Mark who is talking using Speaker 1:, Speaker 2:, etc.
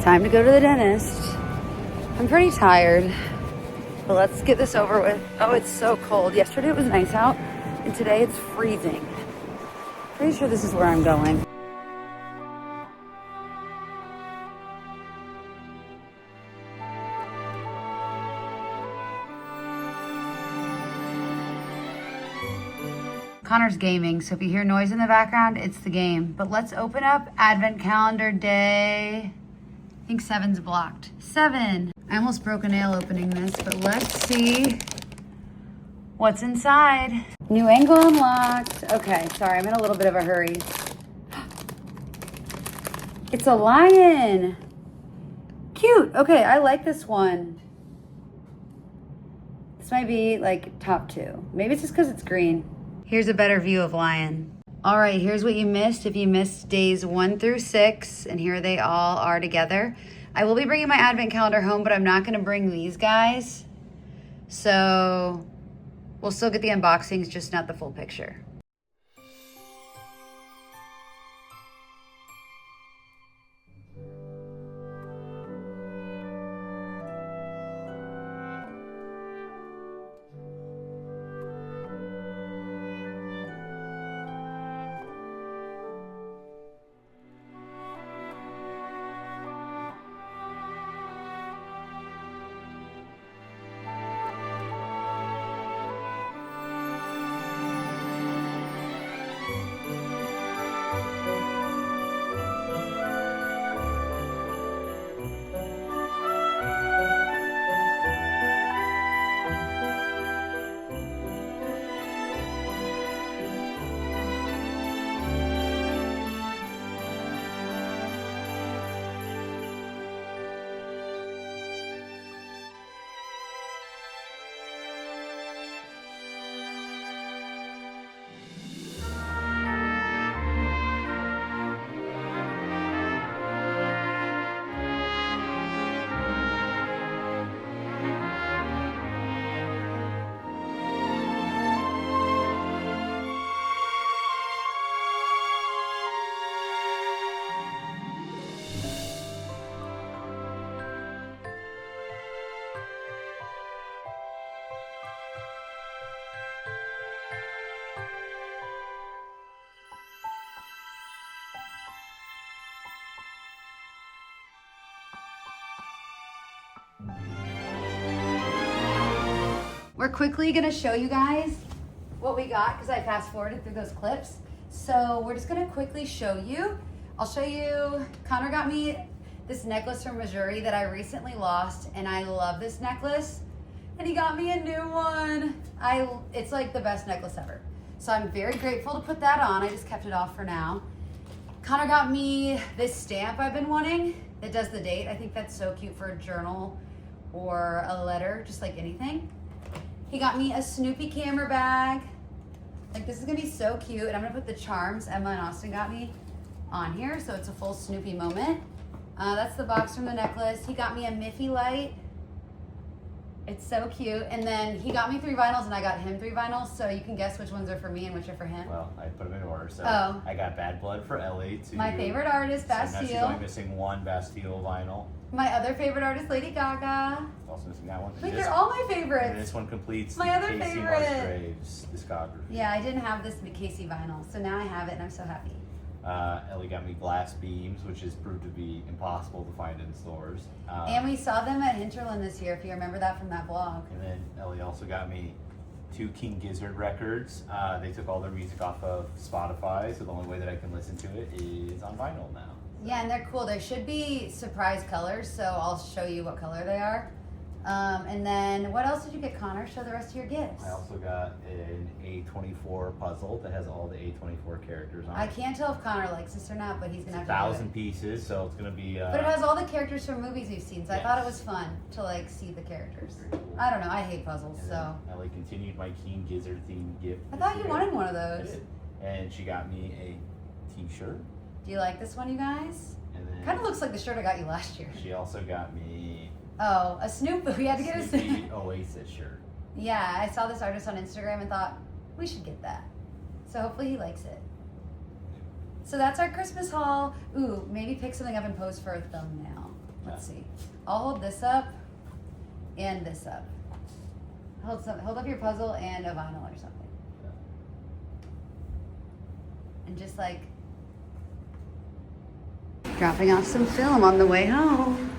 Speaker 1: Time to go to the dentist. I'm pretty tired, but let's get this over with. Oh, it's so cold. Yesterday it was nice out, and today it's freezing. Pretty sure this is where I'm going. Connor's gaming, so if you hear noise in the background, it's the game. But let's open up Advent Calendar Day. I think 7's blocked. 7. I almost broke a nail opening this, but let's see what's inside. New angle unlocked. Okay, sorry, I'm in a little bit of a hurry. It's a lion. Cute. Okay, I like this one. This might be like top 2. Maybe it's just because it's green. Here's a better view of lion. All right, here's what you missed if you missed days 1 through 6, and here they all are together. I will be bringing my advent calendar home, but I'm not gonna bring these guys. So we'll still get the unboxings, just not the full picture. We're quickly gonna show you guys what we got because I fast forwarded through those clips. So we're just gonna quickly show you. I'll show you, Connor got me this necklace from Missouri that I recently lost, and I love this necklace. And he got me a new one. It's like the best necklace ever. So I'm very grateful to put that on. I just kept it off for now. Connor got me this stamp I've been wanting that does the date. I think that's so cute for a journal or a letter, just like anything. He got me a Snoopy camera bag. Like, this is gonna be so cute. And I'm gonna put the charms Emma and Austin got me on here, so it's a full Snoopy moment. That's the box from the necklace. He got me a Miffy light. It's so cute. And then he got me 3 vinyls and I got him 3 vinyls, so you can guess which ones are for me and which are for him.
Speaker 2: Well, I put them in order. So
Speaker 1: Oh.
Speaker 2: I got Bad Blood for Ellie.
Speaker 1: My favorite artist,
Speaker 2: So now she's
Speaker 1: Bastille.
Speaker 2: only missing 1 Bastille vinyl.
Speaker 1: My other favorite artist, Lady Gaga.
Speaker 2: Also missing that one.
Speaker 1: Like, they're all my
Speaker 2: And
Speaker 1: favorites.
Speaker 2: this one completes
Speaker 1: My
Speaker 2: the
Speaker 1: other
Speaker 2: Casey
Speaker 1: favorite.
Speaker 2: Musgraves discography.
Speaker 1: Yeah, I didn't have this Casey vinyl, so now I have it and I'm so happy.
Speaker 2: Ellie got me Glass Beams, which has proved to be impossible to find in stores.
Speaker 1: And we saw them at Hinterland this year, if you remember that from that vlog.
Speaker 2: And then Ellie also got me 2 King Gizzard records. They took all their music off of Spotify, so the only way that I can listen to it is on vinyl now.
Speaker 1: Yeah, and they're cool. There should be surprise colors, so I'll show you what color they are. And then, what else did you get, Connor? Show the rest of your gifts.
Speaker 2: I also got an A24 puzzle that has all the A24 characters on it.
Speaker 1: I can't tell if Connor likes this or not, but he's going to have to
Speaker 2: 1,000
Speaker 1: do it.
Speaker 2: pieces, so it's going to be...
Speaker 1: But it has all the characters from movies we've seen, so I
Speaker 2: Yes.
Speaker 1: thought it was fun to, like, see the characters.
Speaker 2: Very cool.
Speaker 1: I don't know. I hate puzzles,
Speaker 2: And
Speaker 1: so.
Speaker 2: then Ellie continued my King Gizzard themed gift.
Speaker 1: I thought
Speaker 2: this
Speaker 1: you
Speaker 2: year.
Speaker 1: wanted one of
Speaker 2: I
Speaker 1: those.
Speaker 2: did. And she got me a t-shirt.
Speaker 1: Do you like this one, you guys?
Speaker 2: And then
Speaker 1: Kind of looks like the shirt I got you last year.
Speaker 2: she also got me
Speaker 1: Oh, a Snoop. We had to get a
Speaker 2: Snoopy
Speaker 1: Snoop.
Speaker 2: Oasis shirt.
Speaker 1: Yeah, I saw this artist on Instagram and thought, we should get that. So hopefully he likes it. So that's our Christmas haul. Ooh, maybe pick something up and post for a thumbnail. Let's see. I'll hold this up and this up. Hold up your puzzle and a vinyl or something.
Speaker 2: Yeah.
Speaker 1: And just like dropping off some film on the way home.